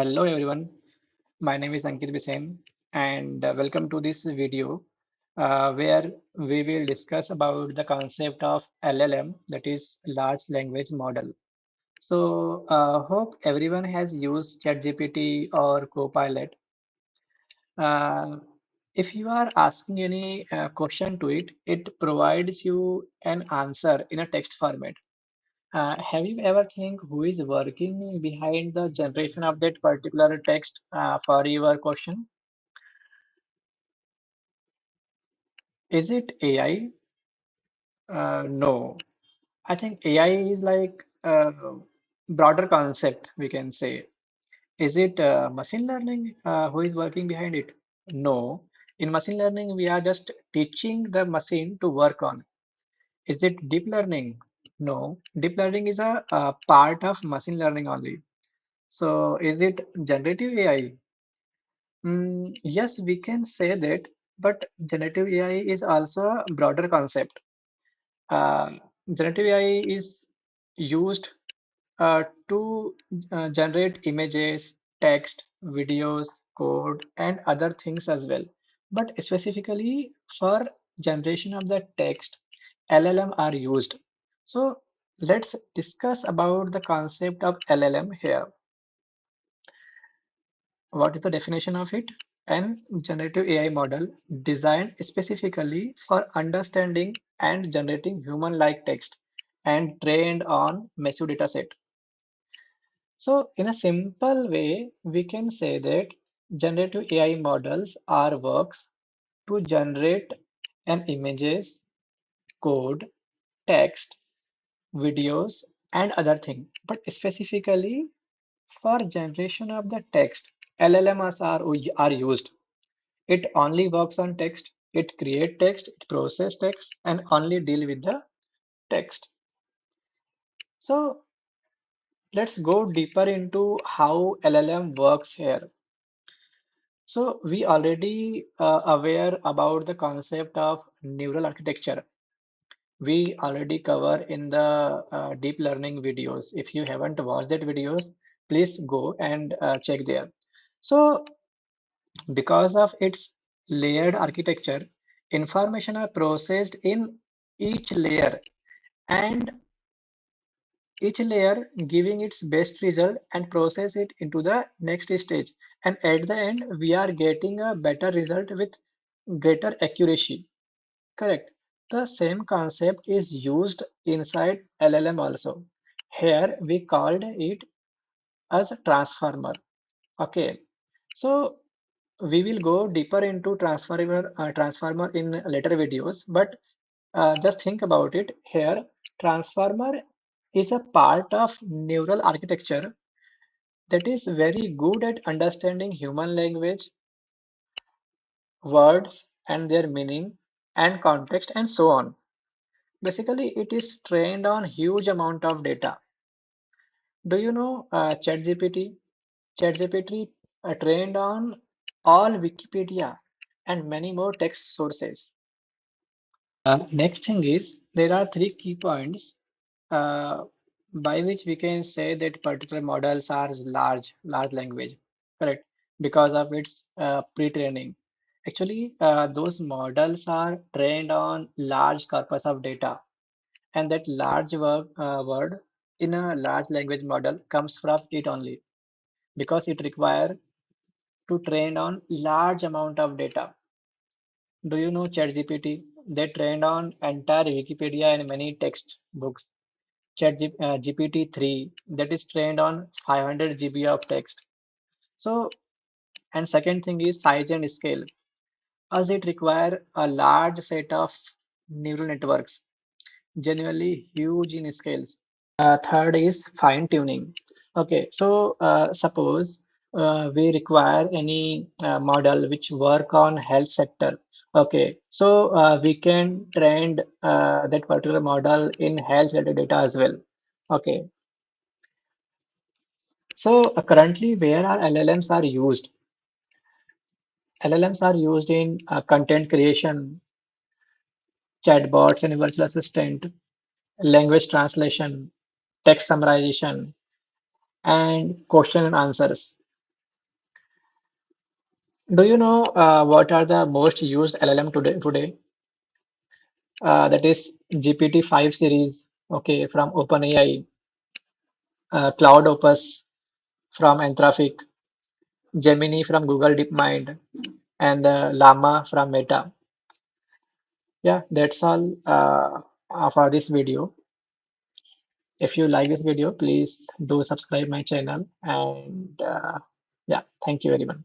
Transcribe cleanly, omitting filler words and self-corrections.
Hello everyone, my name is Ankit Bisen and welcome to this video where we will discuss about the concept of LLM, that is large language model. So hope everyone has used ChatGPT or Copilot. Uh, if you are asking any question to it, it provides you an answer in a text format. Have you ever think who is working behind the generation of that particular text for your question? Is it AI? No. I think AI is like a broader concept, we can say. Is it machine learning who is working behind it? No. In machine learning, we are just teaching the machine to work on. Is it deep learning? No. Deep learning is a part of machine learning only. So is it generative AI? Yes, we can say that, but generative AI is also a broader concept. Uh, Generative AI is used to generate images, text, videos, code, and other things as well. But specifically for generation of the text, LLM are used. So let's discuss about the concept of LLM here. What is the definition of it? An generative AI model designed specifically for understanding and generating human-like text and trained on massive dataset. So, in a simple way, we can say that generative AI models are works to generate an images, code, text, videos, and other thing. But specifically for generation of the text, LLMs are used. It only works on text. It create text, it process text, and only deal with the text. So let's go deeper into how LLM works here. So we already aware about the concept of neural architecture. We already cover in the deep learning videos. If you haven't watched that videos, please go and check there. So because of its layered architecture, information are processed in each layer and each layer giving its best result and process it into the next stage. And at the end, we are getting a better result with greater accuracy. Correct. The same concept is used inside LLM also. Here we called it as a transformer. Okay. So we will go deeper into transformer in later videos, but just think about it here. Transformer is a part of neural architecture that is very good at understanding human language, words and their meaning and context and so on. Basically, it is trained on huge amount of data. Do you know ChatGPT? ChatGPT trained on all Wikipedia and many more text sources. Next thing is there are three key points uh, by which we can say that particular models are large language, correct? Because of its pre-training. Actually, those models are trained on large corpus of data, and that large word in a large language model comes from it only because it require to train on large amount of data. Do you know ChatGPT? They trained on entire Wikipedia and many text books. GPT-3 that is trained on 500 GB of text. So, and second thing is size and scale, as it require a large set of neural networks, genuinely huge in scales. Third is fine tuning. Okay, so suppose we require any model which work on health sector. Okay, so we can train that particular model in health related data as well. Okay, so currently where are LLMs are used? LLMs are used in content creation, chatbots and virtual assistant, language translation, text summarization, and question and answers. Do you know what are the most used LLM today? That is GPT-5 series, okay, from OpenAI, Cloud Opus from Anthropic, Gemini from Google DeepMind, and LLaMA from Meta. Yeah, that's all for this video. If you like this video, please do subscribe my channel and yeah, thank you very much.